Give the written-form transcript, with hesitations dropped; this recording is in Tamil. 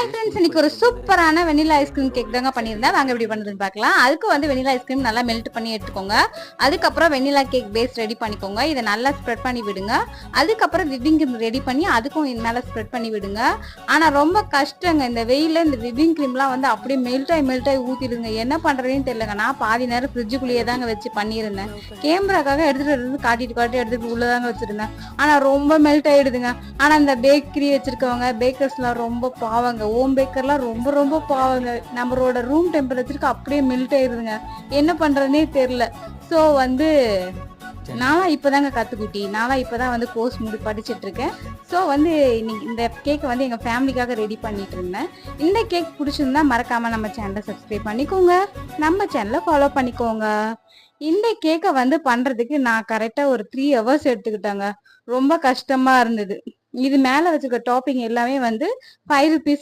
ஹாய் ஃப்ரெண்ட்ஸ், இன்னைக்கு ஒரு சூப்பரான வெனிலா ஐஸ்கிரீம் கேக் தாங்க பண்ணியிருந்தேன். வாங்க எப்படி பண்ணுறதுன்னு பார்க்கலாம். அதுக்கு வந்து வெனிலா ஐஸ்கிரீம் நல்லா மெல்ட் பண்ணி எடுத்துக்கோங்க. அதுக்கப்புறம் வெனிலா கேக் பேஸ் ரெடி பண்ணிக்கோங்க. இதை நல்லா ஸ்ப்ரெட் பண்ணி விடுங்க. அதுக்கப்புறம் விப்பிங் க்ரீம் ரெடி பண்ணி அதுக்கும் மேலே ஸ்ப்ரெட் பண்ணி விடுங்க. ஆனால் ரொம்ப கஷ்டங்க இந்த வெயிலில் இந்த விப்பிங் க்ரீம்லாம் வந்து அப்படியே மெல்ட் ஆகி ஊற்றிடுங்க. என்ன பண்ணுறதுன்னு தெரியலங்க. நான் பாதி நேரம் ஃப்ரிட்ஜுக்குள்ளேயே தாங்க வச்சு பண்ணியிருந்தேன். கேமராக்காக எடுத்துகிட்டு காட்டிட்டு எடுத்துகிட்டு உள்ளதாங்க வச்சுருந்தேன். ஆனால் ரொம்ப மெல்ட் ஆகிடுதுங்க. ஆனால் இந்த பேக்கரி வச்சுருக்கவங்க பேக்கர்ஸ்லாம் ரொம்ப பாவங்க. ஓம் பேக்கர்லாம் ரொம்ப ரொம்ப பாவங்க. நம்மளோட ரூம் டெம்பரேச்சருக்கு அப்படியே மெல்ட் ஆயிருதுங்க. என்ன பண்றதுனே தெரியல. ஸோ வந்து நானா இப்பதாங்க கத்துக்குட்டி. நானா இப்பதான் வந்து கோர்ஸ் படிச்சுட்டு இருக்கேன். ஸோ வந்து இன்னைக்கு இந்த கேக்கை வந்து எங்க ஃபேமிலிக்காக ரெடி பண்ணிட்டு இருந்தேன். இந்த கேக் பிடிச்சிருந்தா மறக்காம நம்ம சேனலை சப்ஸ்கிரைப் பண்ணிக்கோங்க. நம்ம சேனலை ஃபாலோ பண்ணிக்கோங்க. இந்த கேக்கை வந்து பண்றதுக்கு நான் கரெக்டா ஒரு 3 hours எடுத்துக்கிட்டேங்க. ரொம்ப கஷ்டமா இருந்தது. இது மேல வச்சிருக்க டாப்பிங் எல்லாமே வந்து 5 rupees